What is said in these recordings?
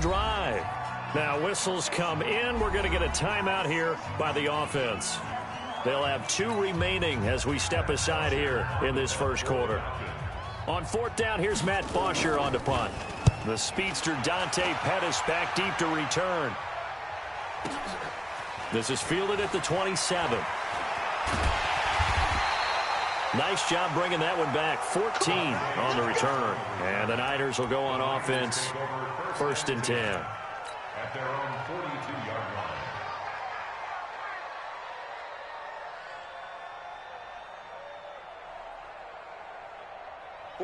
drive. Now whistles come in. We're going to get a timeout here by the offense. They'll have 2 remaining as we step aside here in this first quarter. On 4th down, here's Matt Bosher on the punt. The speedster Dante Pettis back deep to return. This is fielded at the 27. Nice job bringing that one back. 14 on the return. And the Niners will go on offense. 1st and 10. At their own 42-yard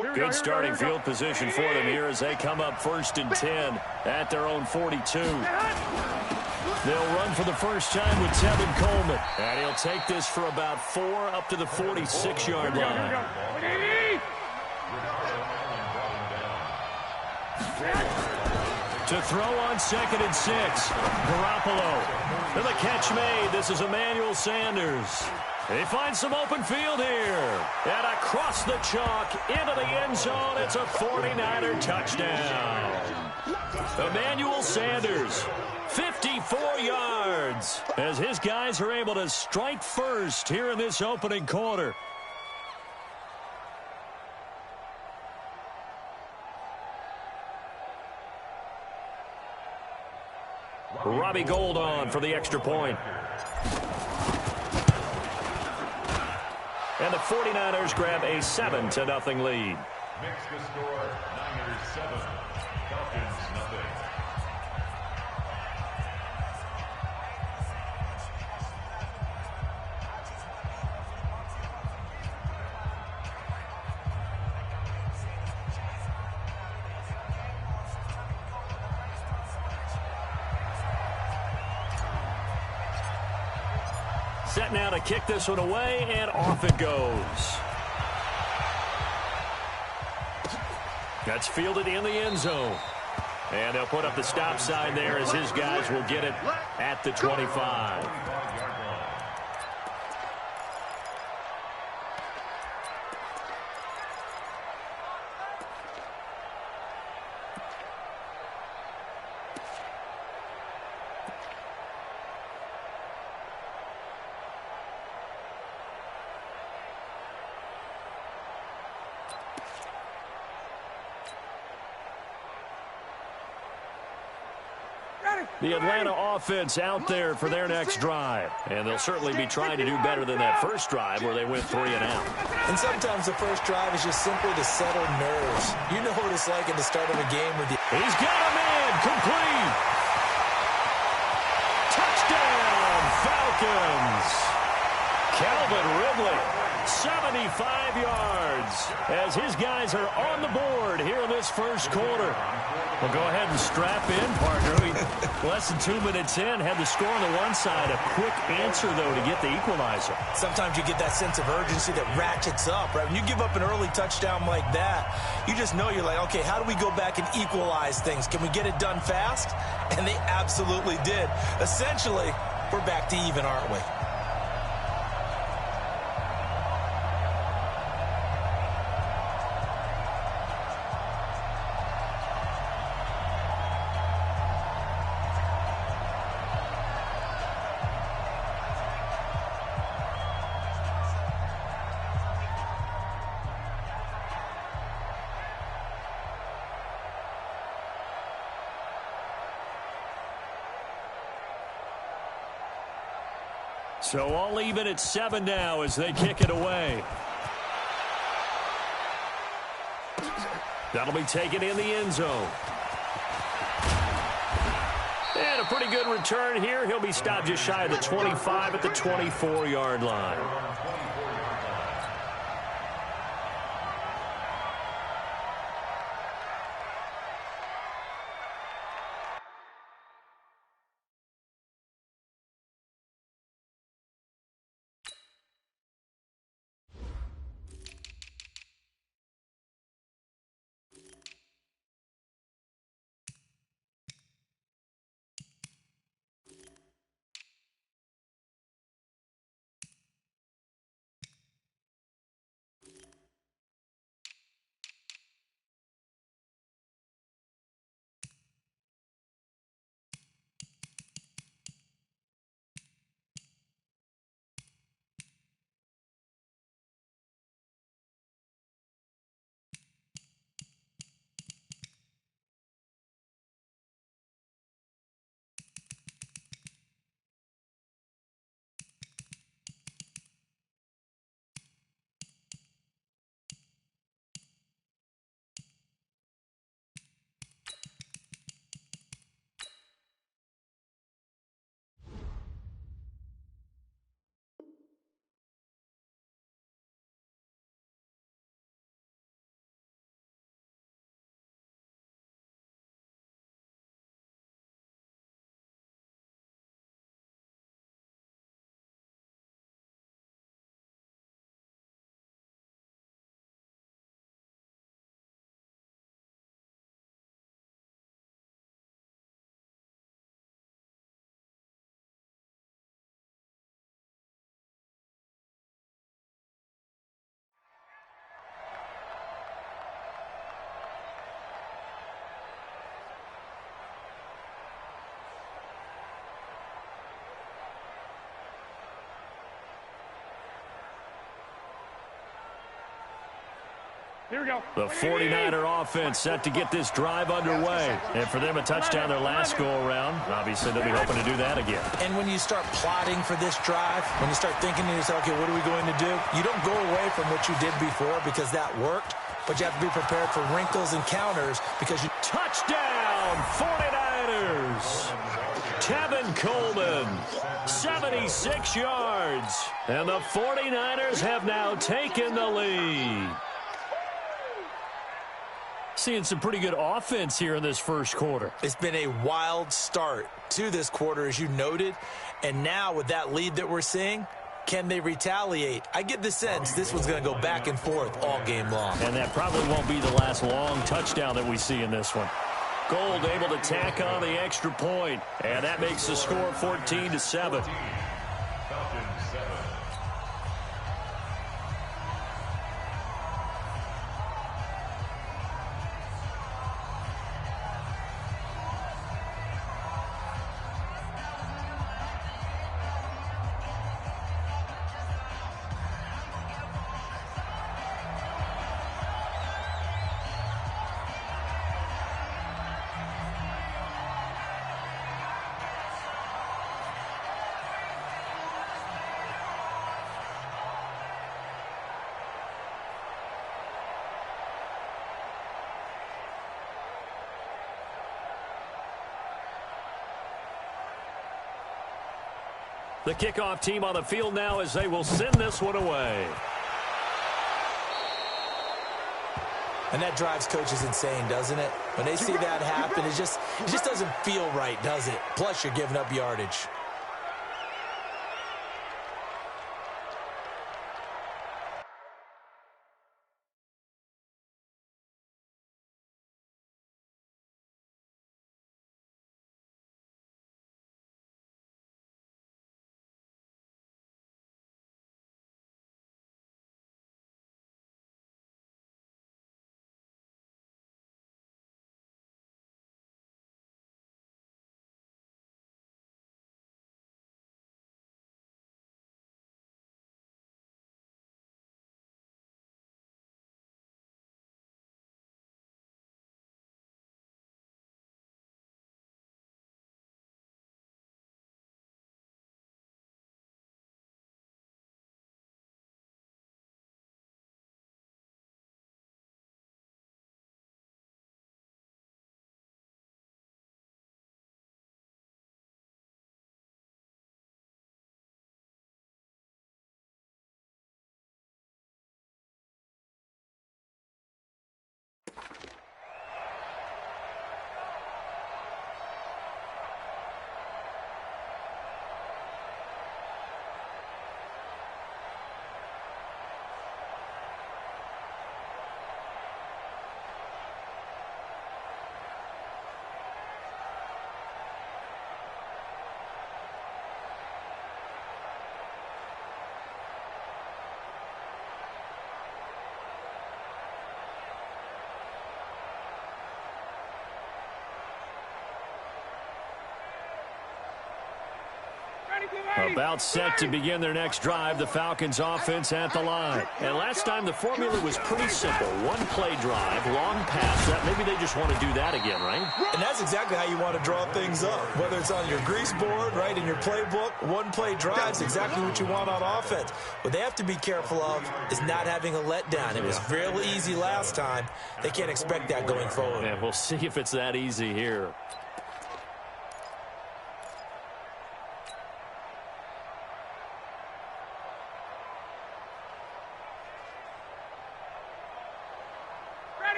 line. Good starting field position for them here as they come up 1st and 10 at their own 42. They'll run for the first time with Tevin Coleman. And he'll take this for about 4 up to the 46-yard line. To throw on 2nd and 6. Garoppolo. And the catch made. This is Emmanuel Sanders. They find some open field here. And across the chalk into the end zone. It's a 49er touchdown. Emmanuel Sanders, 54 yards, as his guys are able to strike first here in this opening quarter. Robbie Gould on for the extra point. And the 49ers grab a 7-0 lead. Makes the score Niners 7, Falcons nothing. Set now to kick this one away, and off it goes. That's fielded in the end zone. And they'll put up the stop sign there as his guys will get it at the 25. The Atlanta offense out there for their next drive. And they'll certainly be trying to do better than that first drive where they went 3 and out. And sometimes the first drive is just simply to settle nerves. You know what it's like at the start of a game with the... He's got a man complete. Touchdown, Falcons. Calvin Ridley, 75 yards, as his guys are on the board here in this first quarter. Well, go ahead and strap in, partner. Less than 2 minutes in, had the score on the one side. A quick answer, though, to get the equalizer. Sometimes you get that sense of urgency that ratchets up, right? When you give up an early touchdown like that, you just know you're like, okay, how do we go back and equalize things? Can we get it done fast? And they absolutely did. Essentially, we're back to even, aren't we? So all even at 7 now as they kick it away. That'll be taken in the end zone. And a pretty good return here. He'll be stopped just shy of the 25 at the 24-yard line. Here we go. The 49er offense set to get this drive underway. And for them, a touchdown their last go-around. Obviously, they'll be hoping to do that again. And when you start plotting for this drive, when you start thinking to yourself, okay, what are we going to do? You don't go away from what you did before because that worked, but you have to be prepared for wrinkles and counters because you... Touchdown, 49ers! Tevin Coleman, 76 yards. And the 49ers have now taken the lead. Seeing some pretty good offense here in this first quarter. It's been a wild start to this quarter, as you noted. And now with that lead that we're seeing, can they retaliate? I get the sense this one's going to go back and forth all game long. And that probably won't be the last long touchdown that we see in this one. Gold able to tack on the extra point. And that makes the score 14-7. The kickoff team on the field now as they will send this one away. And that drives coaches insane, doesn't it? When they see that happen, it just doesn't feel right, does it? Plus, you're giving up yardage. About set to begin their next drive, the Falcons offense at the line. And last time the formula was pretty simple. One play drive, long pass. That maybe they just want to do that again, right? And that's exactly how you want to draw things up. Whether it's on your grease board, right, in your playbook, one play drives exactly what you want on offense. What they have to be careful of is not having a letdown. It was real easy last time. They can't expect that going forward. And we'll see if it's that easy here.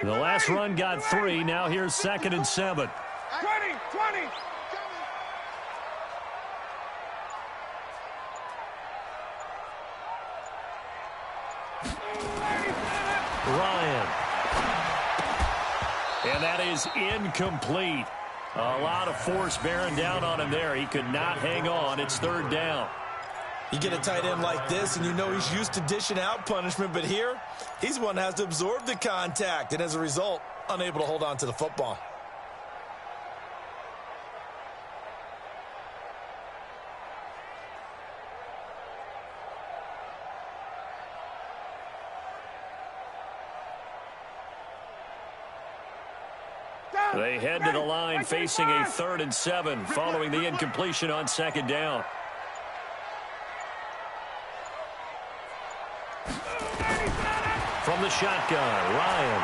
The last run got 3. Now here's 2nd and 7. 20. Ryan. And that is incomplete. A lot of force bearing down on him there. He could not hang on. It's 3rd down. You get a tight end like this, and you know he's used to dishing out punishment, but here, he's one that has to absorb the contact, and as a result, unable to hold on to the football. They head to the line facing a 3rd and 7 following the incompletion on 2nd down. From the shotgun, Ryan.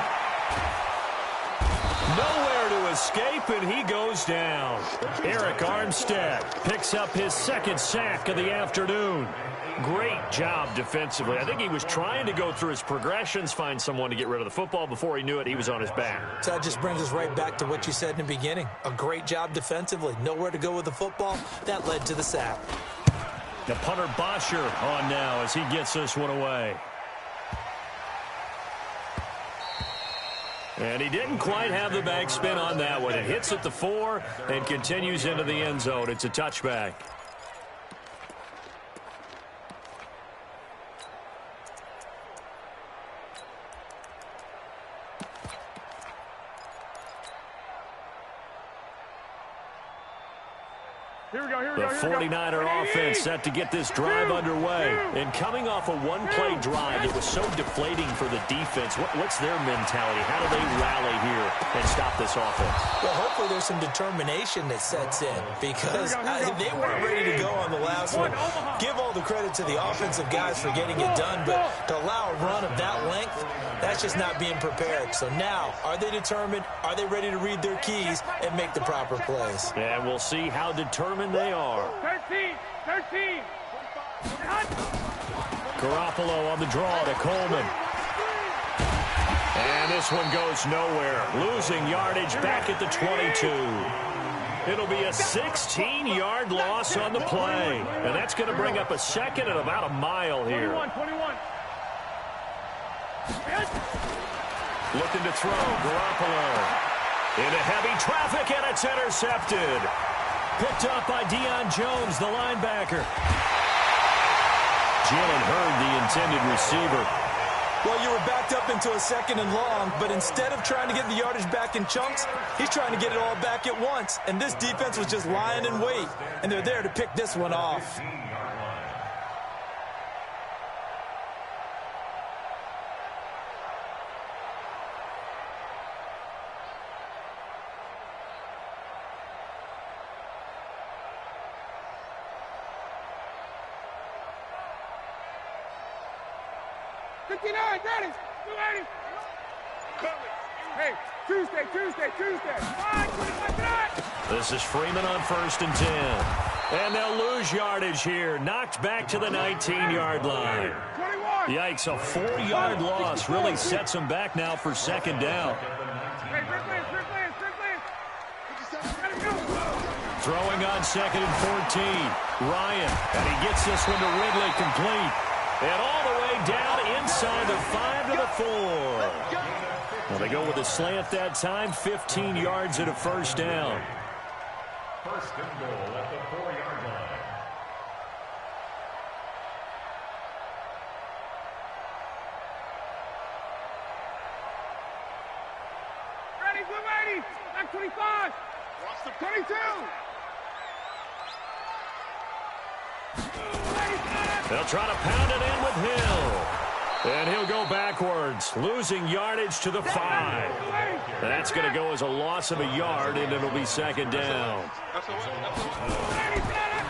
Nowhere to escape, and he goes down. Eric Armstead picks up his 2nd sack of the afternoon. Great job defensively. I think he was trying to go through his progressions, find someone to get rid of the football. Before he knew it, he was on his back. So that just brings us right back to what you said in the beginning. A great job defensively. Nowhere to go with the football. That led to the sack. The punter Bosher on now as he gets this one away. And he didn't quite have the backspin on that one. It hits at the 4 and continues into the end zone. It's a touchback. The 49er offense set to get this drive underway. And coming off a one-play drive that was so deflating for the defense, what's their mentality? How do they rally here and stop this offense? Well, hopefully there's some determination that sets in because they weren't ready to go on the last one. Give all the credit to the offensive guys for getting it done, but to allow a run of that length, that's just not being prepared. So now, are they determined? Are they ready to read their keys and make the proper plays? And we'll see how determined they are. 13. Garoppolo on the draw to Coleman. And this one goes nowhere. Losing yardage back at the 22. It'll be a 16-yard loss on the play. And that's going to bring up a 2nd and about a mile here. 21. Looking to throw. Garoppolo into heavy traffic, and it's intercepted. Picked up by Deion Jones, the linebacker. Jalen Hurd, the intended receiver. Well, you were backed up into a 2nd and long, but instead of trying to get the yardage back in chunks, he's trying to get it all back at once. And this defense was just lying in wait, and they're there to pick this one off. Hey, Tuesday. This is Freeman on 1st and 10. And they'll lose yardage here. Knocked back to the 19-yard line. 21. Yikes, a 4-yard loss really sets them back now for 2nd down. Hey, Strickland. Throwing on 2nd and 14. Ryan, and he gets this one to Ridley complete. And all the way down inside the 5 to the 4. Well, they go with a slant that time, 15 yards and a 1st down. 1st and goal at the 4-yard line. Ready, blue 80. Back 25. Watch the 22. They'll try to pound it in with Hill. And he'll go backwards, losing yardage to the 5. That's going to go as a loss of a yard, and it'll be 2nd down.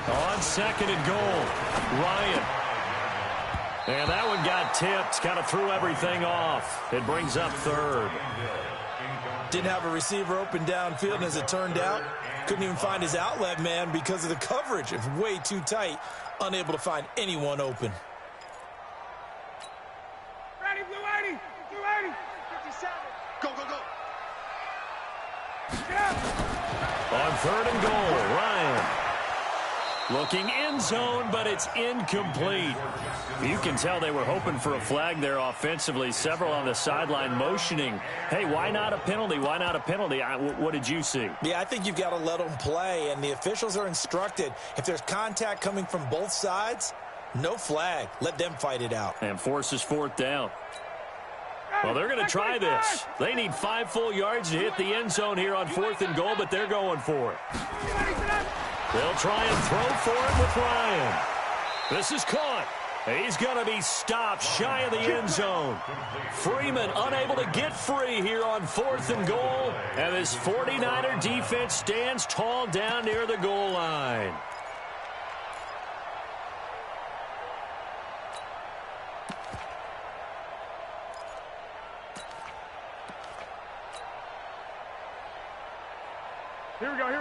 On 2nd and goal, Ryan. And that one got tipped, kind of threw everything off. It brings up 3rd. Didn't have a receiver open downfield, and as it turned out, couldn't even find his outlet man because of the coverage. It was way too tight, unable to find anyone open. Ready, blue 80. 57. Go. On 3rd and goal, Ryan. Looking end zone, but it's incomplete. You can tell they were hoping for a flag there offensively. Several on the sideline motioning. Hey, why not a penalty? Why not a penalty? What did you see? Yeah, I think you've got to let them play, and the officials are instructed. If there's contact coming from both sides, no flag. Let them fight it out. And forces 4th down. Well, they're going to try this. They need 5 full yards to hit the end zone here on 4th and goal, but they're going for it. They'll try and throw for it with Ryan. This is caught. He's going to be stopped shy of the end zone. Freeman unable to get free here on 4th and goal. And this 49er defense stands tall down near the goal line.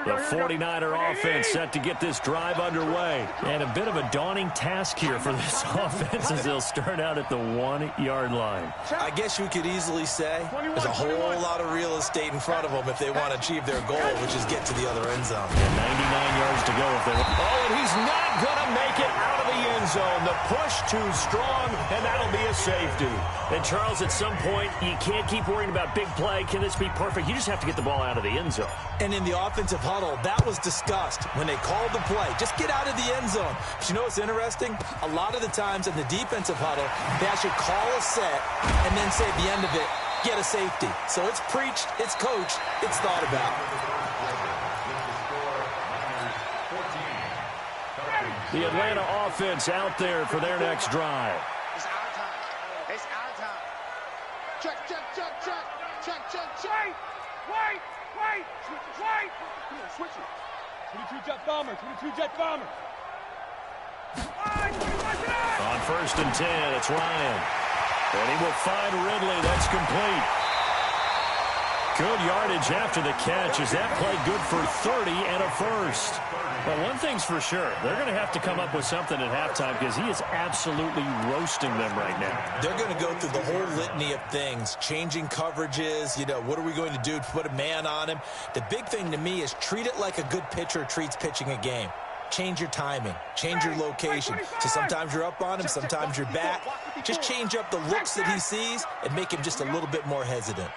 The 49er offense set to get this drive underway. And a bit of a daunting task here for this offense as they'll start out at the 1-yard line. I guess you could easily say there's a whole lot of real estate in front of them if they want to achieve their goal, which is get to the other end zone. And 99 yards to go if they want. Oh, and he's not going to make it out of the end zone. The push too strong, and that'll be a safety. And, Charles, at some point, you can't keep worrying about big play. Can this be perfect? You just have to get the ball out of the end zone. And in the offensive huddle, that was discussed when they called the play. Just get out of the end zone. But you know what's interesting? A lot of the times in the defensive huddle, they actually call a set and then say at the end of it, get a safety. So it's preached, it's coached, it's thought about. The Atlanta offense out there for their next drive. It's our time. It's our time. Check, check, check, check. Check, check, check. Wait. Switch it. Switch it. 22 jet bomber. 22 jet bomber. On 1st and 10, it's Ryan. And he will find Ridley. That's complete. Good yardage after the catch. Is that play good for 30 and a first? Well, one thing's for sure. They're going to have to come up with something at halftime because he is absolutely roasting them right now. They're going to go through the whole litany of things, changing coverages, what are we going to do to put a man on him? The big thing to me is treat it like a good pitcher treats pitching a game. Change your timing, change your location. So sometimes you're up on him, sometimes you're back. Just change up the looks that he sees and make him just a little bit more hesitant.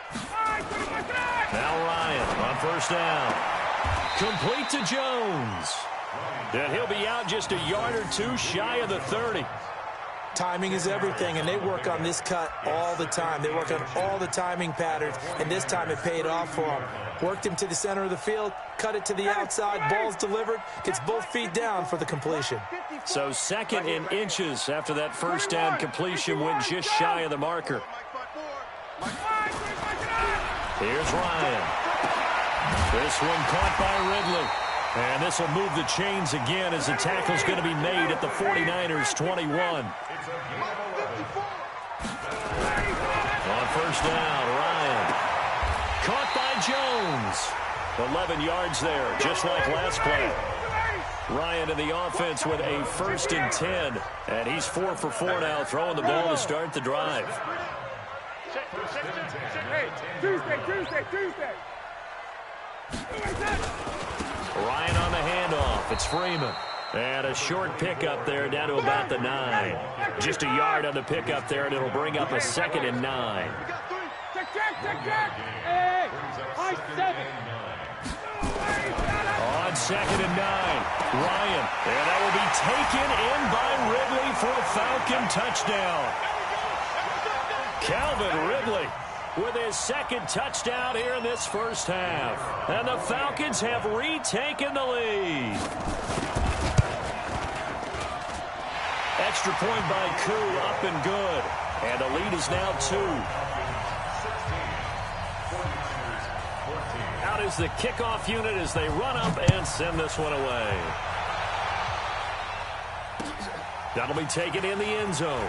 Now Ryan on 1st down. Complete to Jones. And he'll be out just a yard or two shy of the 30. Timing is everything, and they work on this cut all the time. They work on all the timing patterns, and this time it paid off for him. Worked him to the center of the field, cut it to the outside, ball's delivered, gets both feet down for the completion. So 2nd and inches after that 1st down completion went just shy of the marker. Here's Ryan. This one caught by Ridley. And this will move the chains again as the tackle's going to be made at the 49ers 21. On 1st down, Ryan. Caught by Jones. 11 yards there, just like last play. Ryan in the offense with a 1st and 10. And he's 4 for 4 now, throwing the ball to start the drive. Tuesday. Ryan on the handoff. It's Freeman. And a short pickup there down to about the 9. Just a yard on the pickup there, and it'll bring up a 2nd and 9. Check. Hey, high 7. On 2nd and 9, Ryan. And that will be taken in by Ridley for a Falcon touchdown. Calvin Ridley with his 2nd touchdown here in this 1st half. And the Falcons have retaken the lead. Extra point by Koo, up and good. And the lead is now 2. Out is the kickoff unit as they run up and send this one away. That'll be taken in the end zone.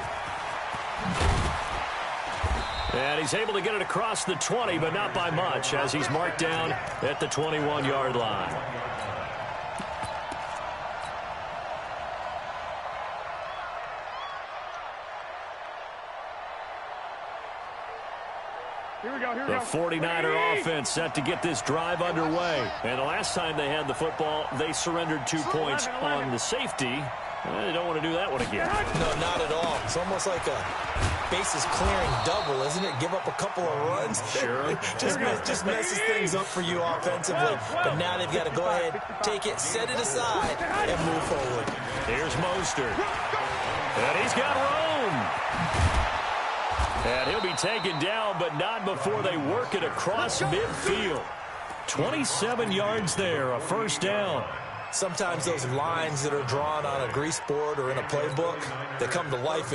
And he's able to get it across the 20, but not by much, as he's marked down at the 21-yard line. The 49er offense set to get this drive underway. And the last time they had the football, they surrendered 2 points on the safety. They don't want to do that one again. No, not at all. It's almost like a bases clearing double, isn't it? Give up a couple of runs. Sure. just messes things up for you offensively. But now they've got to go ahead, take it, set it aside, and move forward. Here's Mostert. And he's got room. And he'll be taken down, but not before they work it across midfield. 27 yards there, a 1st down. Sometimes those lines that are drawn on a grease board or in a playbook, they come to life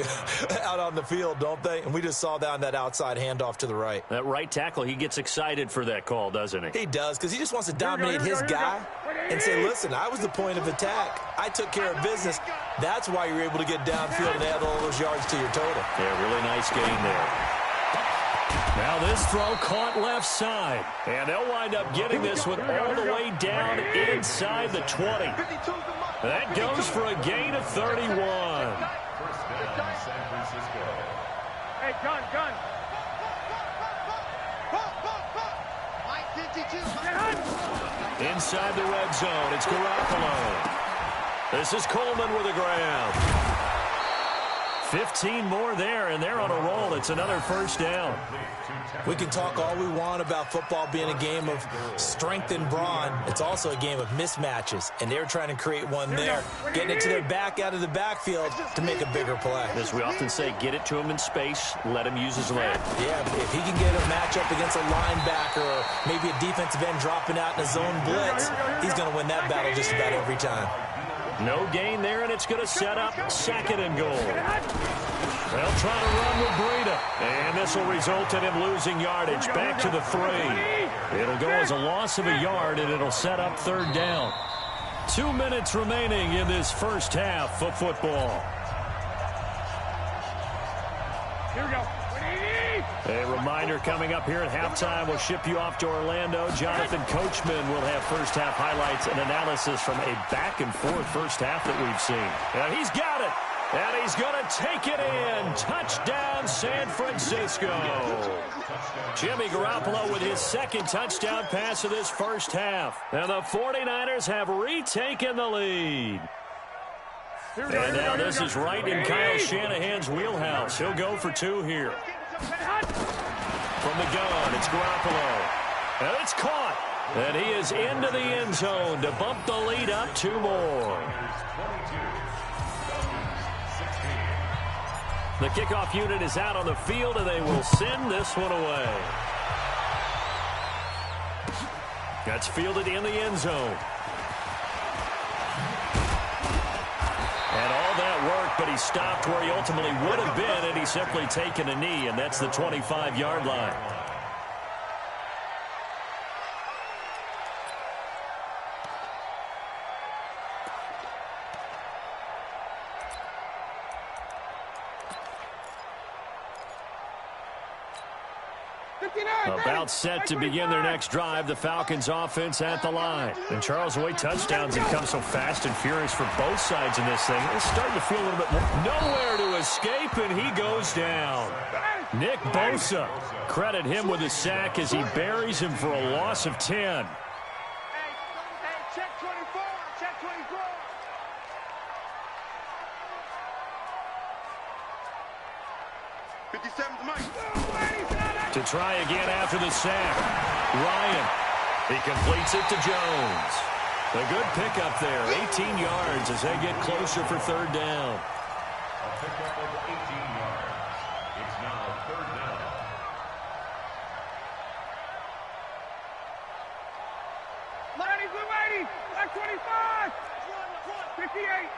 out on the field, don't they? And we just saw that on that outside handoff to the right. That right tackle, he gets excited for that call, doesn't he? He does, because he just wants to dominate his guy and say, listen, I was the point of attack. I took care of business. That's why you're able to get downfield and add all those yards to your total. Yeah, really nice gain there. Now this throw caught left side. And they'll wind up getting this one all the way down inside the 20. That goes for a gain of 31. First down, San Francisco. Hey, gun. Inside the red zone, it's Garoppolo. This is Coleman with a grab. 15 more there, and they're on a roll. It's another first down. We can talk all we want about football being a game of strength and brawn. It's also a game of mismatches, and they're trying to create one there, getting it to their back out of the backfield to make a bigger play. As we often say, get it to him in space, let him use his leg. Yeah, if he can get a matchup against a linebacker or maybe a defensive end dropping out in a zone blitz, he's going to win that battle just about every time. No gain there, and it's going to set up second and goal. They'll try to run with Breida, and this will result in him losing yardage back to the 3. It'll go as a loss of a yard, and it'll set up third down. 2 minutes remaining in this first half of football. Here we go. A reminder coming up here at halftime. We'll ship you off to Orlando. Jonathan Coachman will have first-half highlights and analysis from a back-and-forth first half that we've seen. And he's got it. And he's going to take it in. Touchdown, San Francisco. Jimmy Garoppolo with his second touchdown pass of this first half. And the 49ers have retaken the lead. And now this is right in Kyle Shanahan's wheelhouse. He'll go for 2 here. From the gun, it's Garoppolo. And it's caught. And he is into the end zone to bump the lead up 2 more. The kickoff unit is out on the field, and they will send this one away. That's fielded in the end zone. And all that work, but he stopped where he ultimately would have been, and he's simply taken a knee, and that's the 25-yard line. About set to begin their next drive, the Falcons offense at the line. And Charles, the way touchdowns have come so fast and furious for both sides in this thing, it's starting to feel a little bit more. Nowhere to escape, and he goes down. Nick Bosa, credit him with a sack as he buries him for a loss of 10. Hey, check 24, check 24. To try again after the sack. Ryan. He completes it to Jones. A good pickup there. 18 yards as they get closer for third down. A pickup of 18 yards. It's now third down. Lonnie, blue 80, black 25, 58.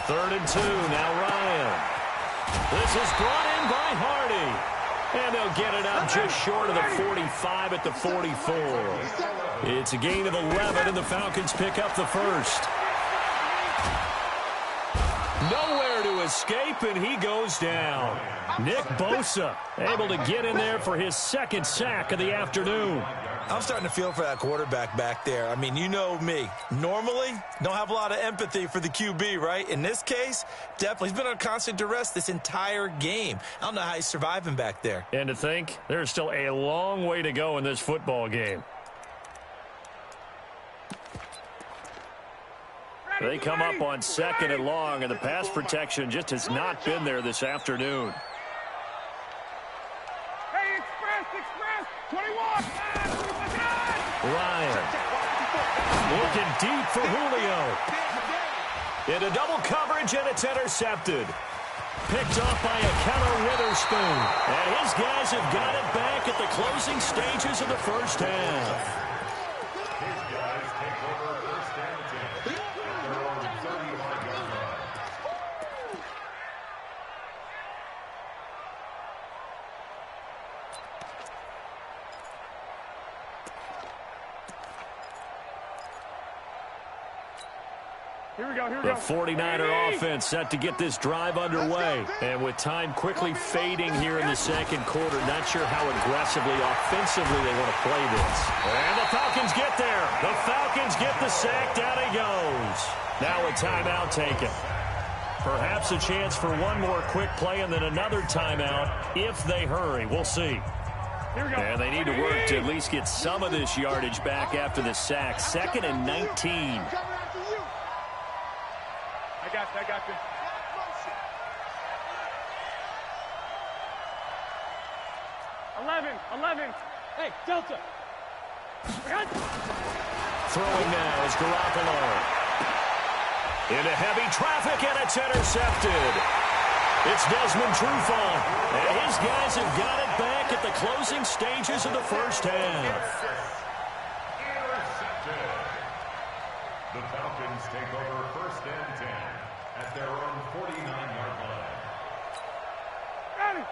3rd and 2. Now Ryan. This is brought in by Hardy. And they'll get it up just short of the 45 at the 44. It's a gain of 11, and the Falcons pick up the first. Nowhere to escape, and he goes down. Nick Bosa able to get in there for his second sack of the afternoon. I'm starting to feel for that quarterback back there. I mean, you know me. Normally, don't have a lot of empathy for the QB, right? In this case, definitely. He's been on constant duress this entire game. I don't know how he's surviving back there. And to think, there's still a long way to go in this football game. They come up on 2nd and long, and the pass protection just has not been there this afternoon. Hey, express, 21. Ryan looking deep for Julio. Into double coverage, and it's intercepted. Picked off by a Keller Witherspoon. And his guys have got it back at the closing stages of the first half. His guys take over first and 10 at their own 35-yard line. Here we go, here we The go. 49er offense set to get this drive underway. And with time quickly fading here in the second quarter, not sure how aggressively, offensively they want to play this. And the Falcons get there. The Falcons get the sack. Down he goes. Now a timeout taken. Perhaps a chance for one more quick play and then another timeout if they hurry. We'll see. Here we go. And they need to work to at least get some of this yardage back after the sack. 2nd and 19. I got this. 11. Hey, Delta. Throwing now is Garoppolo. Into heavy traffic, and it's intercepted. It's Desmond Trufant. And his guys have got it back at the closing stages of the first half. Intercepted. The Falcons take over first and 10 at their own 49-yard line.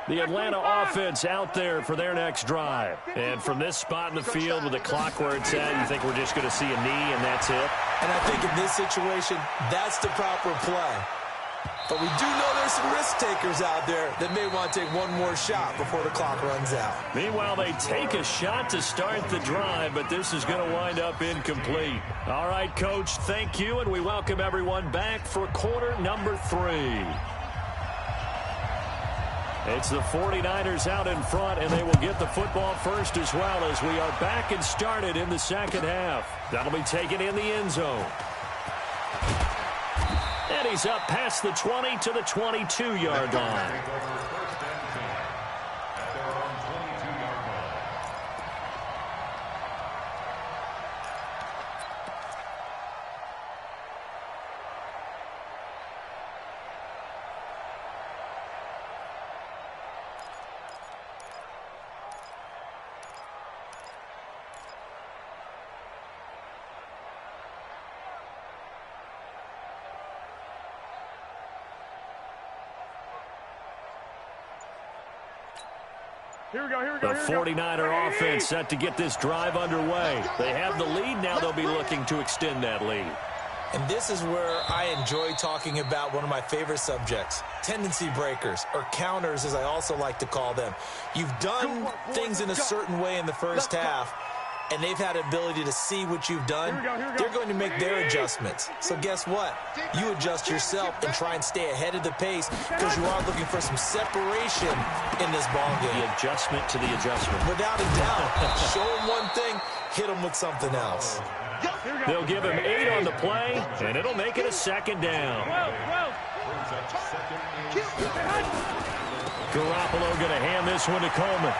The Atlanta offense out there for their next drive. And from this spot in the field with the clock where it's at, you think we're just going to see a knee and that's it? And I think in this situation, that's the proper play. But we do know there's some risk takers out there that may want to take one more shot before the clock runs out. Meanwhile, they take a shot to start the drive, but this is going to wind up incomplete. All right, Coach, thank you, and we welcome everyone back for quarter number 3. It's the 49ers out in front, and they will get the football first as well as we are back and started in the second half. That'll be taken in the end zone. And he's up past the 20 to the 22-yard line. Here we go. The 49er offense set to get this drive underway. They have the lead. Now they'll be looking to extend that lead. And this is where I enjoy talking about one of my favorite subjects, tendency breakers, or counters as I also like to call them. You've done things in a certain way in the first half, and they've had the ability to see what you've done. They're going to make their adjustments. So guess what? You adjust yourself and try and stay ahead of the pace because you are looking for some separation in this ballgame. The adjustment to the adjustment. Without a doubt. Show them one thing, hit them with something else. They'll give him 8 on the play, and it'll make it a second down. Garoppolo going to hand this one to Coleman.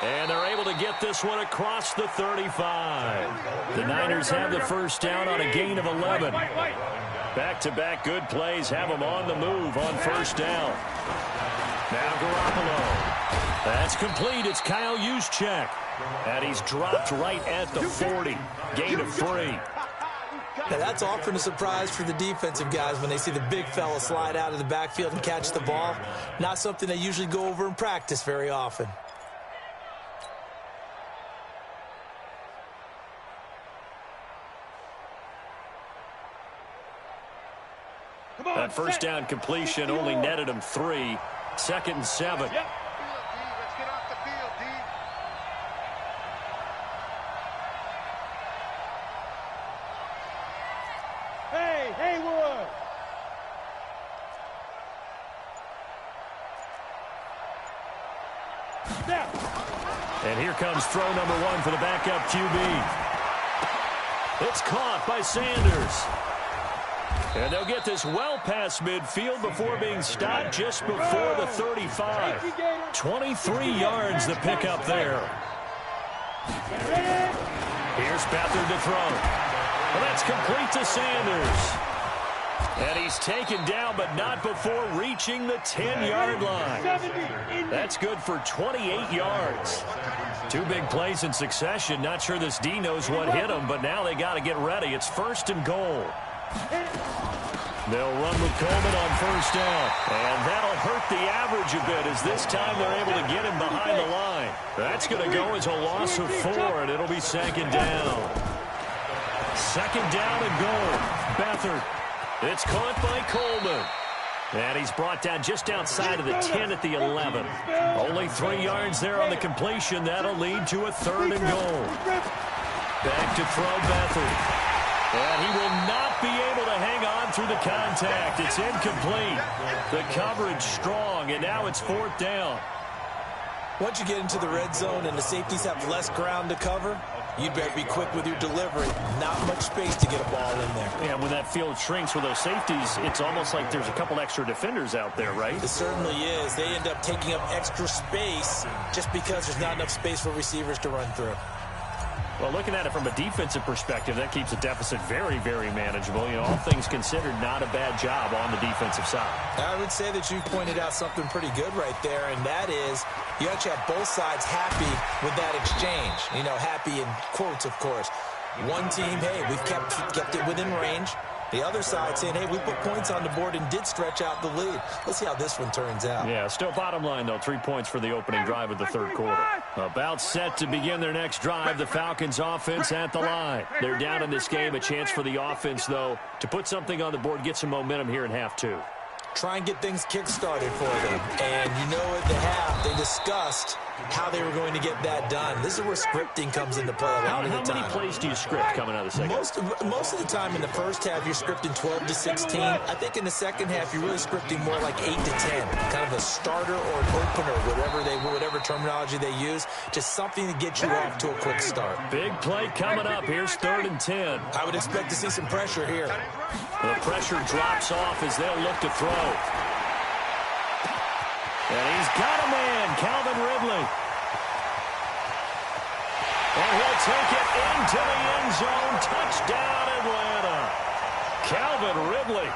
And they're able to get this one across the 35. The Niners have the first down on a gain of 11. Back-to-back good plays have them on the move on first down. Now Garoppolo. That's complete. It's Kyle Juszczyk. And he's dropped right at the 40. Gain of 3. Now that's often a surprise for the defensive guys when they see the big fella slide out of the backfield and catch the ball. Not something they usually go over in practice very often. That first down completion only netted him 3. 2nd and 7. Yep. Let's get off the field, D. Hey, Haywood. Snap. And here comes throw number 1 for the backup QB. It's caught by Sanders. And they'll get this well past midfield before being stopped just before the 35. 23 yards the pickup there. Here's Beathard to throw. Well, that's complete to Sanders. And he's taken down, but not before reaching the 10-yard line. That's good for 28 yards. Two big plays in succession. Not sure this D knows what hit him, but now they got to get ready. It's 1st and goal. They'll run with Coleman on 1st down. And that'll hurt the average a bit, as this time they're able to get him behind the line. That's going to go as a loss of 4, and it'll be 2nd down. 2nd down and goal. Beathard. It's caught by Coleman. And he's brought down just outside of the 10 at the 11. Only 3 yards there on the completion. That'll lead to a 3rd and goal. Back to throw Beathard. And he will not be able to hang on through the contact. It's incomplete. The coverage strong, and now it's 4th down. Once you get into the red zone and the safeties have less ground to cover, you'd better be quick with your delivery. Not much space to get a ball in there. Yeah, when that field shrinks with those safeties, it's almost like there's a couple extra defenders out there, right? It certainly is. They end up taking up extra space just because there's not enough space for receivers to run through. Well, looking at it from a defensive perspective, that keeps the deficit very, very manageable. You know, all things considered, not a bad job on the defensive side. I would say that you pointed out something pretty good right there, and that is you actually have both sides happy with that exchange. You know, happy in quotes, of course. One team, hey, we've kept it within range. The other side saying, hey, we put points on the board and did stretch out the lead. Let's see how this one turns out. Yeah, still bottom line, though, 3 points for the opening drive of the 3rd quarter. About set to begin their next drive, the Falcons offense at the line. They're down in this game. A chance for the offense, though, to put something on the board, get some momentum here in half 2. Try and get things kick-started for them. And you know at the half, they discussed how they were going to get that done. This is where scripting comes into play a lot of the time. How many plays do you script coming out of the second? Most of the time in the first half, you're scripting 12 to 16. I think in the second half, you're really scripting more like 8 to 10. Kind of a starter or an opener, whatever terminology they use. Just something to get you off to a quick start. Big play coming up. Here's 3rd and 10. I would expect to see some pressure here. The pressure drops off as they'll look to throw. And he's got a man, Calvin Ridley. And he'll take it into the end zone. Touchdown, Atlanta. Calvin Ridley,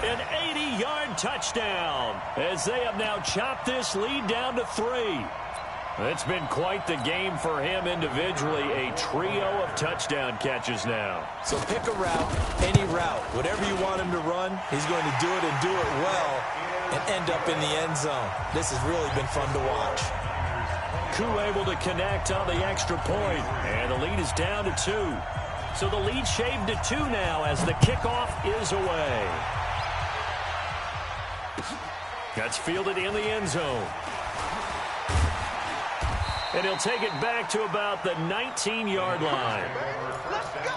an 80-yard touchdown, as they have now chopped this lead down to 3. It's been quite the game for him individually. A trio of touchdown catches now. So pick a route, any route. Whatever you want him to run, he's going to do it and do it well and end up in the end zone. This has really been fun to watch. Koo able to connect on the extra point, and the lead is down to 2. So the lead shaved to 2 now as the kickoff is away. That's fielded in the end zone. And he'll take it back to about the 19-yard line. Let's go!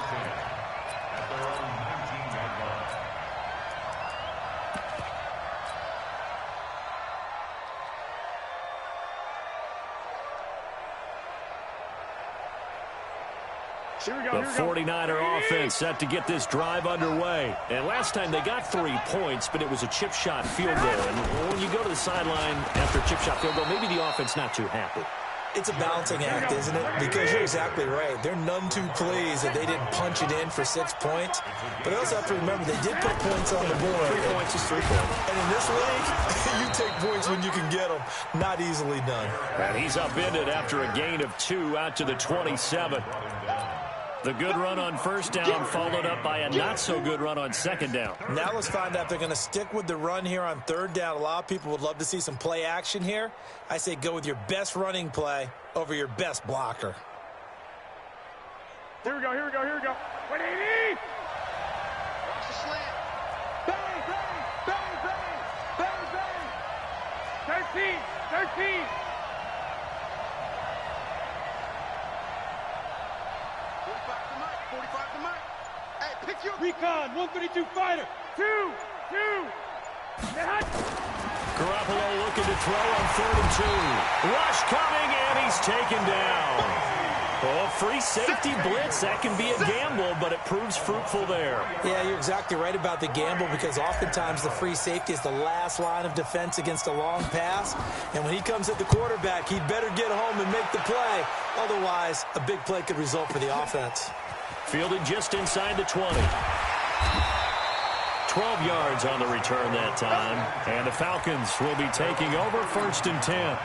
The 49er offense set to get this drive underway. And last time they got 3 points, but it was a chip shot field goal. And when you go to the sideline after a chip shot field goal, maybe the offense not too happy. It's a balancing act, isn't it? Because you're exactly right. They're none too pleased that they didn't punch it in for 6 points. But I also have to remember they did put points on the board. 3 points is 3 points. And in this league, you take points when you can get them. Not easily done. And he's upended after a gain of 2 out to the 27. The good run on 1st down followed up by a not-so-good run on 2nd down. Now let's find out if they're going to stick with the run here on 3rd down. A lot of people would love to see some play action here. I say go with your best running play over your best blocker. Here we go. 180! Watch the slant. Bang, bang, bang, bang, bang! 13! 45 to Mike. Hey, pick your... Recon, 132 fighter. 2. Garoppolo looking to throw on 3rd and 2. Rush coming, and he's taken down. Oh, free safety blitz. That can be a gamble, but it proves fruitful there. Yeah, you're exactly right about the gamble because oftentimes the free safety is the last line of defense against a long pass. And when he comes at the quarterback, he'd better get home and make the play. Otherwise, a big play could result for the offense. Fielded just inside the 20. 12 yards on the return that time. And the Falcons will be taking over 1st and 10.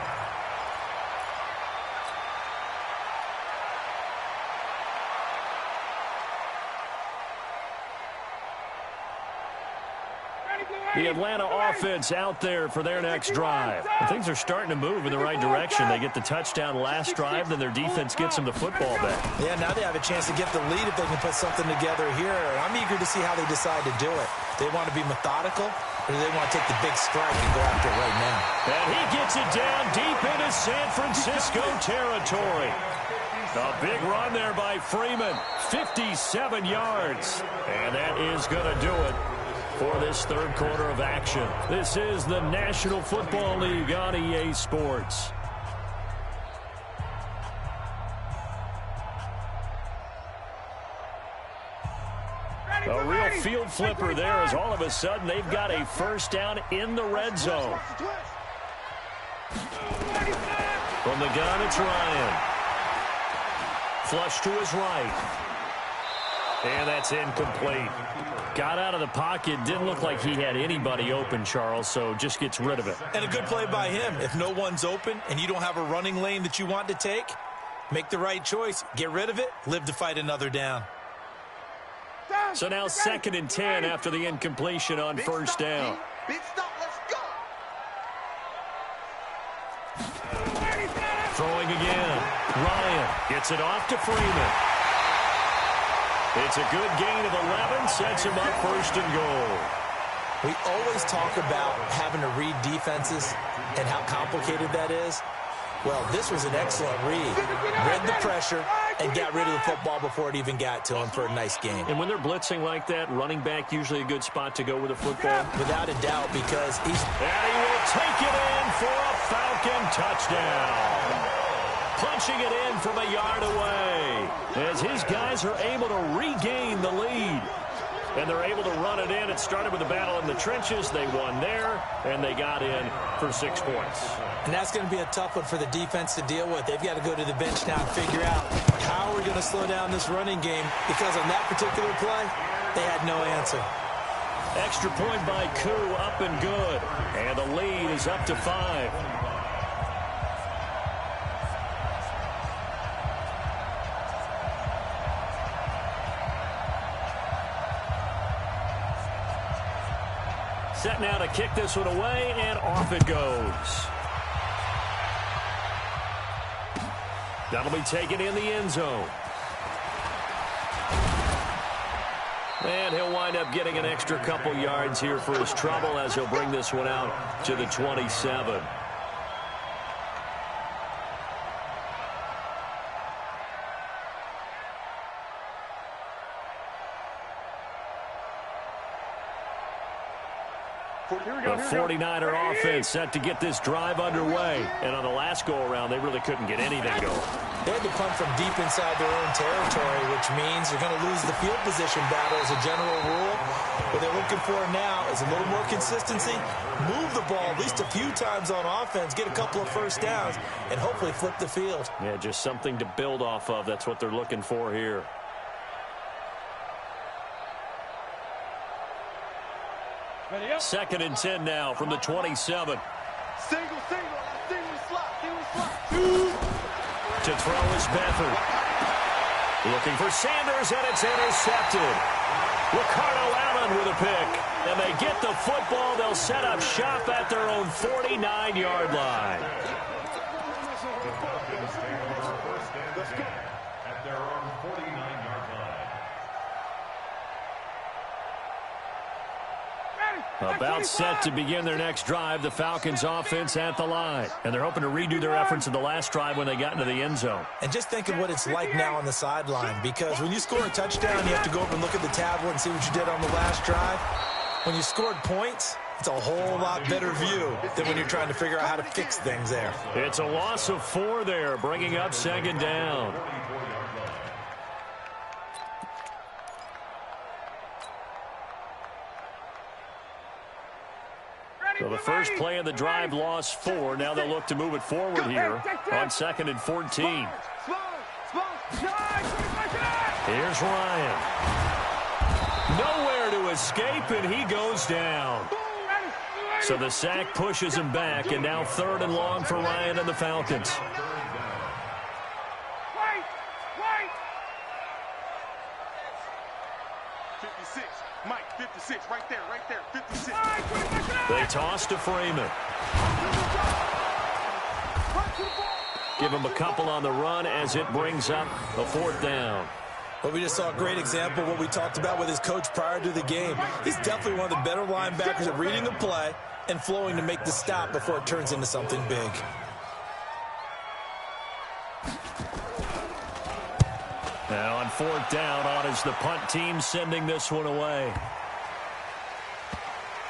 The Atlanta offense out there for their next drive. And things are starting to move in the right direction. They get the touchdown last drive, then their defense gets them the football back. Yeah, now they have a chance to get the lead if they can put something together here. I'm eager to see how they decide to do it. They want to be methodical, or do they want to take the big strike and go after it right now? And he gets it down deep into San Francisco territory. A big run there by Freeman, 57 yards. And that is going to do it for this third quarter of action. This is the National Football League on EA Sports. A real field flipper there as all of a sudden they've got a first down in the red zone. From the gun, it's Ryan. Flush to his right. And that's incomplete. Got out of the pocket. Didn't look like he had anybody open, Charles, so just gets rid of it. And a good play by him. If no one's open and you don't have a running lane that you want to take, make the right choice. Get rid of it. Live to fight another down. So now 2nd and 10 after the incompletion on first down. Big stop, let's go. Throwing again. Ryan gets it off to Freeman. It's a good gain of 11, sets him up 1st and goal. We always talk about having to read defenses and how complicated that is. Well, this was an excellent read. Read the pressure and got rid of the football before it even got to him for a nice game. And when they're blitzing like that, running back usually a good spot to go with the football. Without a doubt, because he's... And he will take it in for a Falcon touchdown. Punching it in from a yard away as his guys are able to regain the lead. And they're able to run it in. It started with a battle in the trenches. They won there, and they got in for 6 points. And that's going to be a tough one for the defense to deal with. They've got to go to the bench now and figure out how we're going to slow down this running game, because on that particular play, they had no answer. Extra point by Koo, up and good. And the lead is up to 5. Set now to kick this one away, and off it goes. That'll be taken in the end zone. And he'll wind up getting an extra couple yards here for his trouble as he'll bring this one out to the 27. The 49er offense set to get this drive underway. And on the last go-around, they really couldn't get anything going. They had to punt from deep inside their own territory, which means they're going to lose the field position battle as a general rule. What they're looking for now is a little more consistency, move the ball at least a few times on offense, get a couple of first downs, and hopefully flip the field. Yeah, just something to build off of. That's what they're looking for here. Second and 10 now from the 27. Single slot. To throw is Beathard. Looking for Sanders, and it's intercepted. Ricardo Allen with a pick. And they get the football. They'll set up shop at their own 49-yard line. At their own 49-yard line. About set to begin their next drive, the Falcons offense at the line. And they're hoping to redo their efforts in the last drive when they got into the end zone. And just think of what it's like now on the sideline, because when you score a touchdown, you have to go over and look at the tablet and see what you did on the last drive. When you scored points, it's a whole lot better view than when you're trying to figure out how to fix things there. It's a loss of 4 there, bringing up second down. So the first play of the drive lost 4. Now they'll look to move it forward here on 2nd and 14. Here's Ryan. Nowhere to escape, and he goes down. So the sack pushes him back, and now 3rd and long for Ryan and the Falcons. Wait! 56. Mike, 56. Right there. 56. They toss to Freeman. Give him a couple on the run as it brings up a 4th down. Well, we just saw a great example of what we talked about with his coach prior to the game. He's definitely one of the better linebackers at reading the play and flowing to make the stop before it turns into something big. Now on 4th down, on is the punt team sending this one away.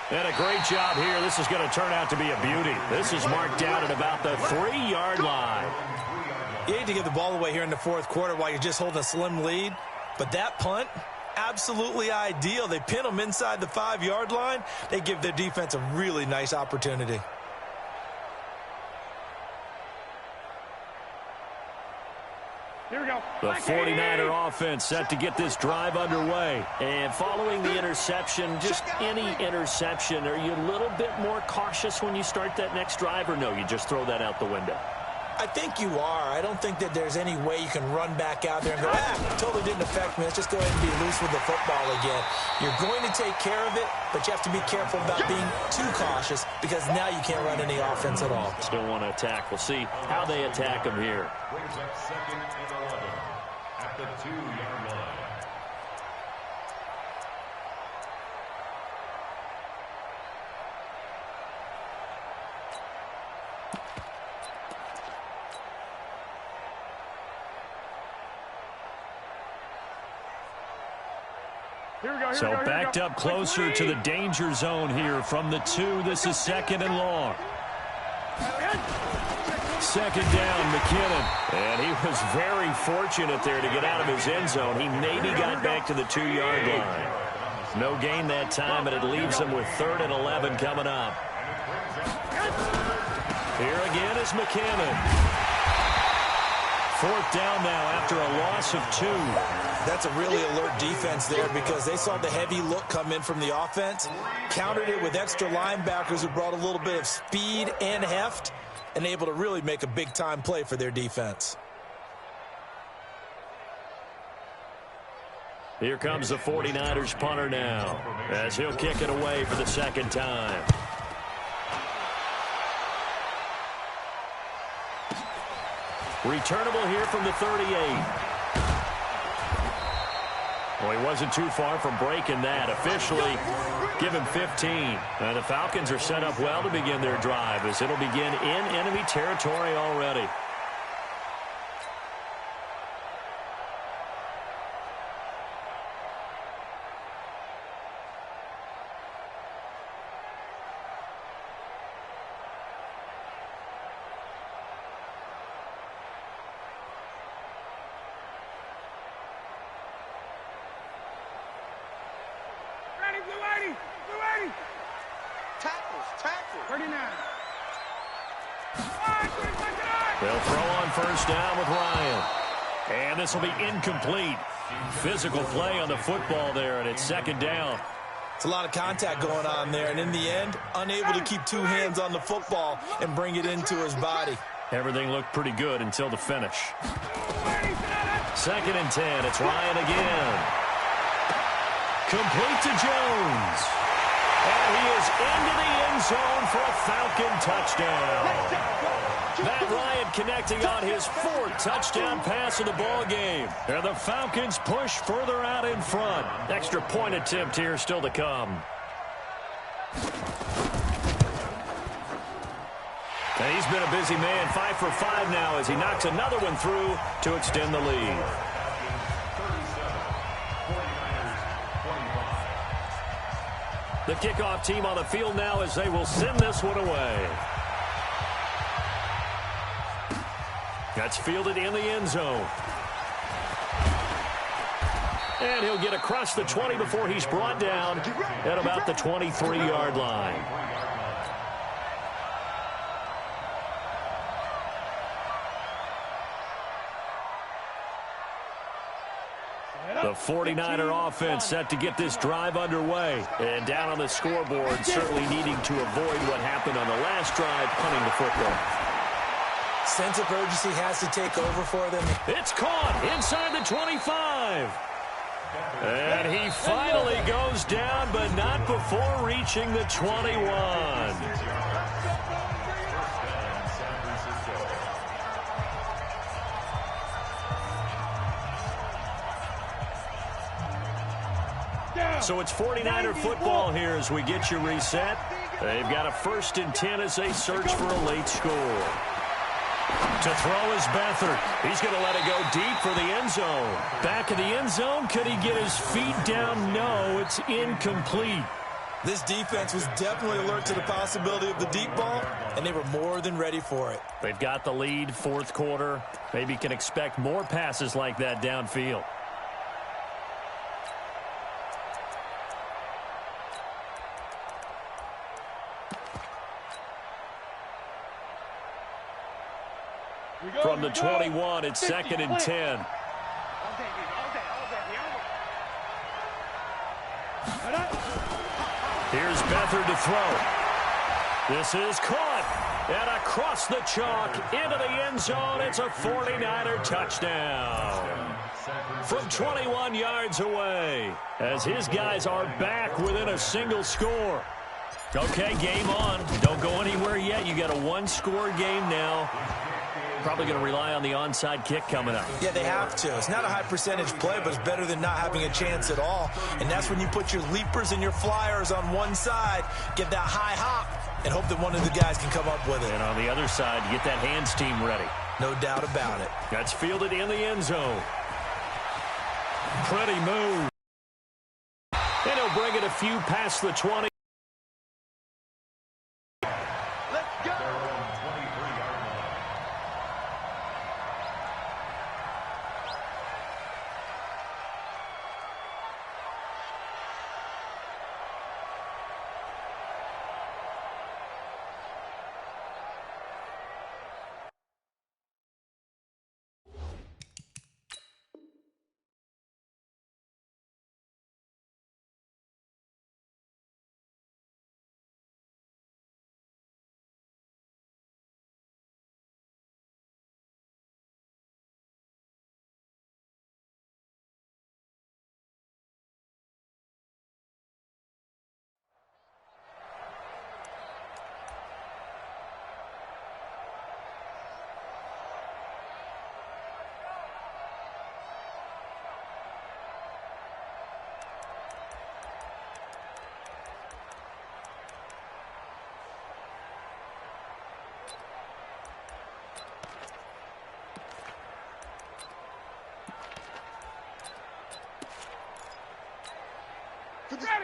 And a great job here. This is going to turn out to be a beauty. This is marked out at about the 3-yard line. You hate to give the ball away here in the 4th quarter while you're just holding a slim lead, but that punt, absolutely ideal. They pin them inside the 5-yard line. They give their defense a really nice opportunity. Here we go. The 49er offense set to get this drive underway. And following the interception, just any interception, are you a little bit more cautious when you start that next drive, or no, you just throw that out the window? I think you are. I don't think that there's any way you can run back out there and go, totally didn't affect me. Let's just go ahead and be loose with the football again. You're going to take care of it, but you have to be careful about being too cautious because now you can't run any offense at all. Still want to attack. We'll see how they attack them here. Brings up 2nd and 11 at the 2-yard line. So backed up closer to the danger zone here from the 2. This is 2nd and long. 2nd down, McKinnon. And he was very fortunate there to get out of his end zone. He maybe got back to the 2-yard line. No gain that time, and it leaves him with 3rd and 11 coming up. Here again is McKinnon. 4th down now after a loss of 2. That's a really alert defense there because they saw the heavy look come in from the offense, countered it with extra linebackers who brought a little bit of speed and heft, and able to really make a big-time play for their defense. Here comes the 49ers punter now as he'll kick it away for the 2nd time. Returnable here from the 38. Well, he wasn't too far from breaking that. Officially, give him 15. And the Falcons are set up well to begin their drive as it'll begin in enemy territory already. They'll throw on 1st down with Ryan. And this will be incomplete. Physical play on the football there, and it's 2nd down. It's a lot of contact going on there, and in the end, unable to keep 2 hands on the football and bring it into his body. Everything looked pretty good until the finish. 2nd and 10. It's Ryan again. Complete to Jones. And he is into the end zone for a Falcon touchdown. Matt Ryan connecting on his 4th touchdown pass of the ball game. And the Falcons push further out in front. Extra point attempt here still to come. And he's been a busy man, 5 for 5 now as he knocks another one through to extend the lead. The kickoff team on the field now as they will send this one away. That's fielded in the end zone. And he'll get across the 20 before he's brought down at about the 23-yard line. The 49er offense set to get this drive underway. And down on the scoreboard, certainly needing to avoid what happened on the last drive, punting the football. Sense of urgency has to take over for them. It's caught inside the 25. And he finally goes down, but not before reaching the 21. So it's 49er football here as we get you reset. They've got a 1st and 10 as they search for a late score. To throw is Beathard. He's going to let it go deep for the end zone. Back of the end zone. Could he get his feet down? No, it's incomplete. This defense was definitely alert to the possibility of the deep ball, and they were more than ready for it. They've got the lead, 4th quarter. Maybe can expect more passes like that downfield. From the 21, it's 2nd and 10. Here's Beathard to throw. This is caught. And across the chalk into the end zone. It's a 49er touchdown. From 21 yards away, as his guys are back within a single score. Okay, game on. Don't go anywhere yet. You got a 1-score game now. Probably going to rely on the onside kick coming up. Yeah, they have to. It's not a high percentage play, but it's better than not having a chance at all. And that's when you put your leapers and your flyers on one side, get that high hop, and hope that one of the guys can come up with it. And on the other side, you get that hands team ready. No doubt about it. That's fielded in the end zone. Pretty move. And he'll bring it a few past the 20.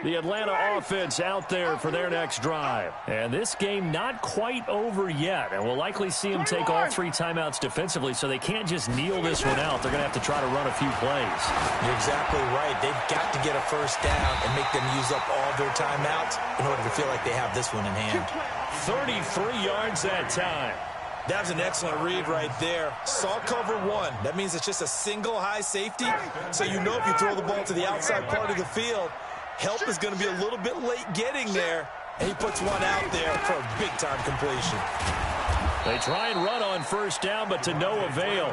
The Atlanta offense out there for their next drive. And this game not quite over yet. And we'll likely see them take all 3 timeouts defensively, so they can't just kneel this one out. They're going to have to try to run a few plays. You're exactly right. They've got to get a 1st down and make them use up all their timeouts in order to feel like they have this one in hand. 33 yards that time. That was an excellent read right there. Saw cover 1. That means it's just a single high safety. So you know if you throw the ball to the outside part of the field, help is going to be a little bit late getting there, and he puts one out there for a big-time completion. They try and run on 1st down, but to no avail.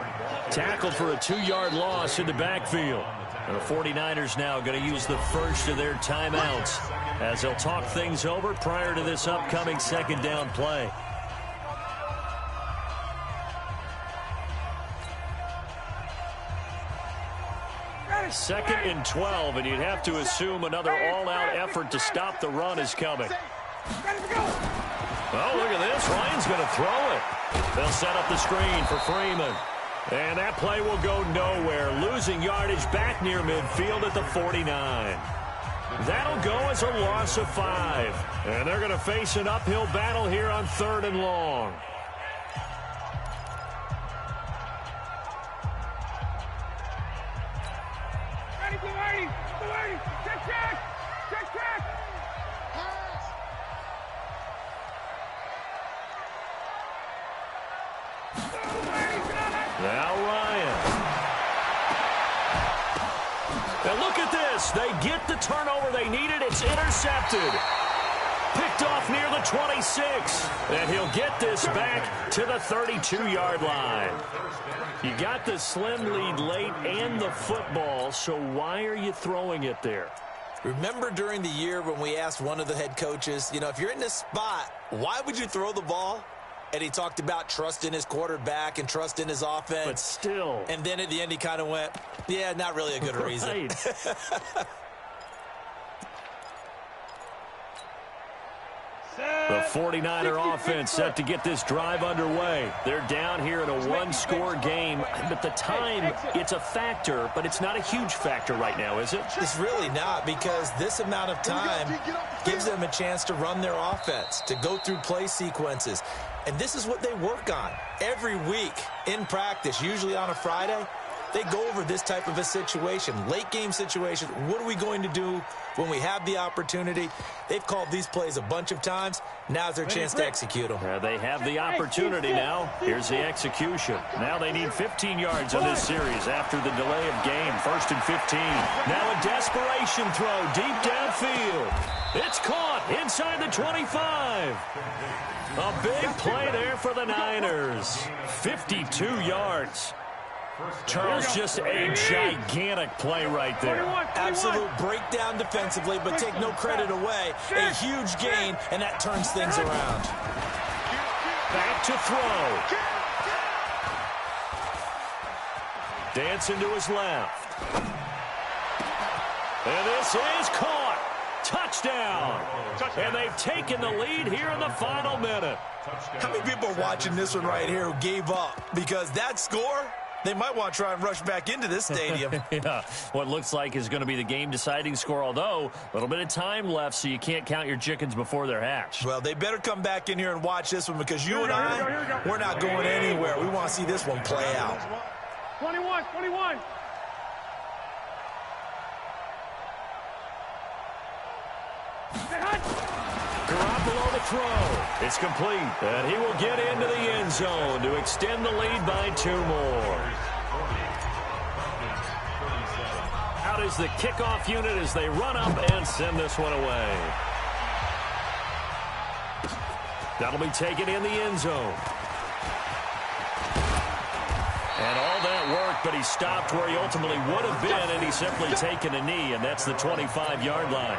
Tackled for a 2-yard loss in the backfield. And the 49ers now going to use the first of their timeouts as they'll talk things over prior to this upcoming 2nd down play. Second and 12, and you'd have to assume another all-out effort to stop the run is coming. Oh, look at this. Ryan's going to throw it. They'll set up the screen for Freeman. And that play will go nowhere. Losing yardage back near midfield at the 49. That'll go as a loss of 5. And they're going to face an uphill battle here on 3rd and long. Now Ryan. And look at this. They get the turnover they needed. It's intercepted. Picked off near the 26. And he'll get this back to the 32-yard line. You got the slim lead late and the football, so why are you throwing it there? Remember during the year when we asked one of the head coaches, if you're in this spot, why would you throw the ball? And he talked about trust in his quarterback and trust in his offense. But still. And then at the end he kind of went, yeah, not really a good reason. The 49er offense set to get this drive underway. They're down here in a one-score game. But the time, it's a factor, but it's not a huge factor right now, is it? It's really not, because this amount of time gives them a chance to run their offense, to go through play sequences. And this is what they work on every week in practice, usually on a Friday. They go over this type of a situation, late-game situation. What are we going to do when we have the opportunity? They've called these plays a bunch of times. Now's their chance to execute them. They have the opportunity now. Here's the execution. Now they need 15 yards on this series after the delay of game. 1st and 15. Now a desperation throw deep downfield. It's caught inside the 25. A big play there for the Niners. 52 yards. Charles, just a gigantic play right there. Absolute breakdown defensively, but take no credit away. A huge gain, and that turns things around. Back to throw. Dancing to his left. And this is caught. Touchdown. And they've taken the lead here in the final minute. How many people are watching this one right here who gave up? Because that score, they might want to try and rush back into this stadium. Yeah, what looks like is going to be the game-deciding score, although a little bit of time left, so you can't count your chickens before they're hatched. Well, they better come back in here and watch this one, because you and I, we're not going anywhere. We want to see this one play out. 21. Garoppolo to throw. It's complete. And he will get into the end zone to extend the lead by 2 more. Out is the kickoff unit as they run up and send this one away. That'll be taken in the end zone. And all that work, but he stopped where he ultimately would have been, and he's simply taken a knee, and that's the 25-yard line.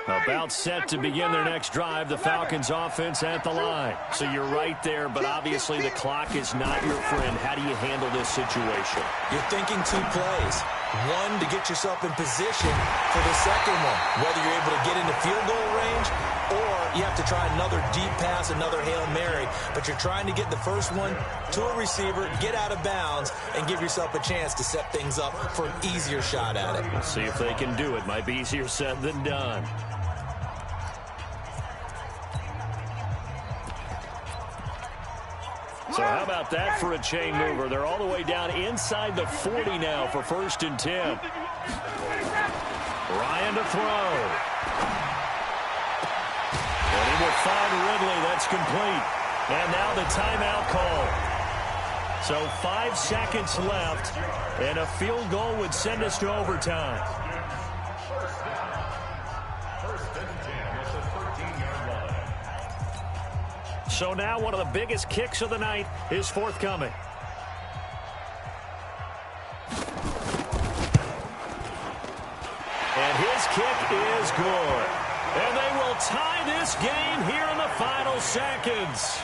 About set to begin their next drive, the Falcons offense at the line. So you're right there, but obviously the clock is not your friend. How do you handle this situation? You're thinking 2 plays. One, to get yourself in position for the second one, whether you're able to get into field goal range or you have to try another deep pass, another Hail Mary. But you're trying to get the first one to a receiver, get out of bounds, and give yourself a chance to set things up for an easier shot at it. See if they can do it. Might be easier said than done. So how about that for a chain mover? They're all the way down inside the 40 now for 1st and 10. Ryan to throw. And he will find Ridley. That's complete. And now the timeout call. So 5 seconds left, and a field goal would send us to overtime. So now one of the biggest kicks of the night is forthcoming. And his kick is good. And they will tie this game here in the final seconds.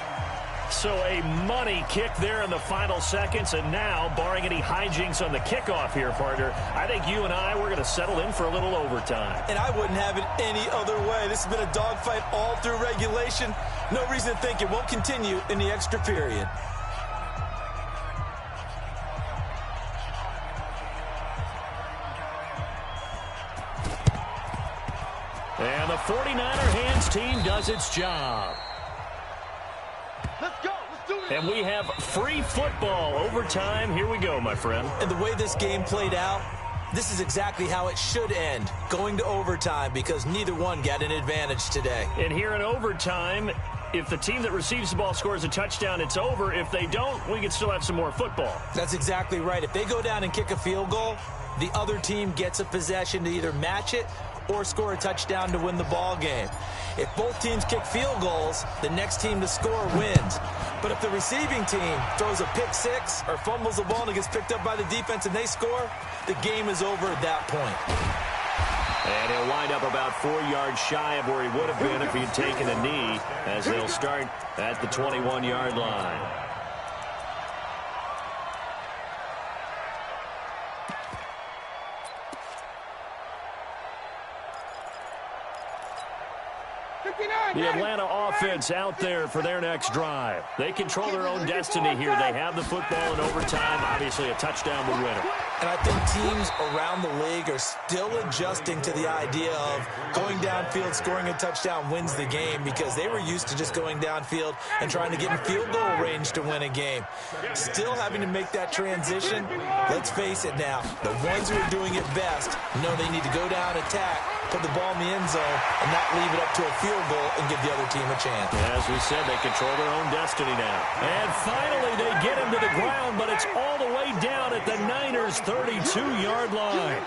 So a money kick there in the final seconds. And now, barring any hijinks on the kickoff here, partner, I think you and I, we're going to settle in for a little overtime. And I wouldn't have it any other way. This has been a dogfight all through regulation. No reason to think it won't continue in the extra period. And the 49er hands team does its job. Let's go. And we have free football overtime. Here we go, my friend. And the way this game played out, this is exactly how it should end, going to overtime, because neither one got an advantage today. And here in overtime, if the team that receives the ball scores a touchdown, it's over. If they don't, we can still have some more football. That's exactly right. If they go down and kick a field goal, the other team gets a possession to either match it or score a touchdown to win the ball game. If both teams kick field goals, the next team to score wins. But if the receiving team throws a pick six or fumbles the ball and it gets picked up by the defense and they score, the game is over at that point. And he'll wind up about 4 yards shy of where he would have been if he'd taken a knee, as they'll start at the 21-yard line. The Atlanta offense out there for their next drive. They control their own destiny here. They have the football in overtime. Obviously, a touchdown would win it. And I think teams around the league are still adjusting to the idea of going downfield, scoring a touchdown wins the game, because they were used to just going downfield and trying to get in field goal range to win a game. Still having to make that transition. Let's face it now, the ones who are doing it best know they need to go down, attack, put the ball in the end zone, and not leave it up to a field goal and give the other team a chance. As we said, they control their own destiny now. And finally, they get him to the ground, but it's all the way down at the Niners' 32-yard line.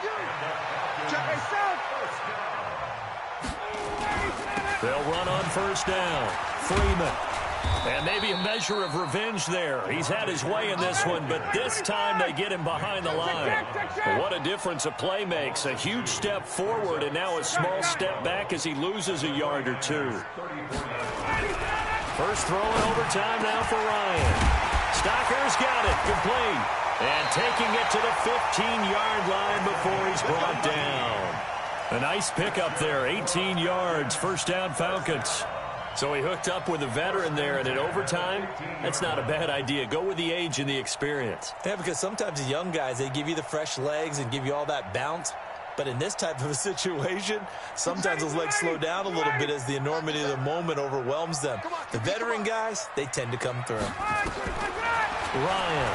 They'll run on first down. Freeman. And maybe a measure of revenge there. He's had his way in this one, but this time they get him behind the line. What a difference a play makes. A huge step forward and now a small step back as he loses a yard or two. First throw in overtime now for Ryan. Stocker's got it. Complete. And taking it to the 15-yard line before he's brought down. A nice pickup there. 18 yards. First down, Falcons. So he hooked up with a veteran there, and in overtime, that's not a bad idea. Go with the age and the experience. Yeah, because sometimes the young guys, they give you the fresh legs and give you all that bounce. But in this type of a situation, sometimes those legs slow down a little bit as the enormity of the moment overwhelms them. The veteran guys, they tend to come through. Ryan.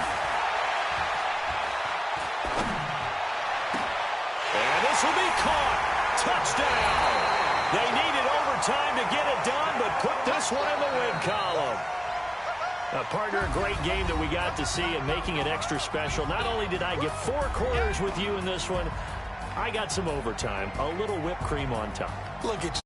And this will be caught. Touchdown. They needed overtime to get it done, but put this one in the win column. Partner, a great game that we got to see, and making it extra special. Not only did I get 4 quarters with you in this one, I got some overtime, a little whipped cream on top. Look at you.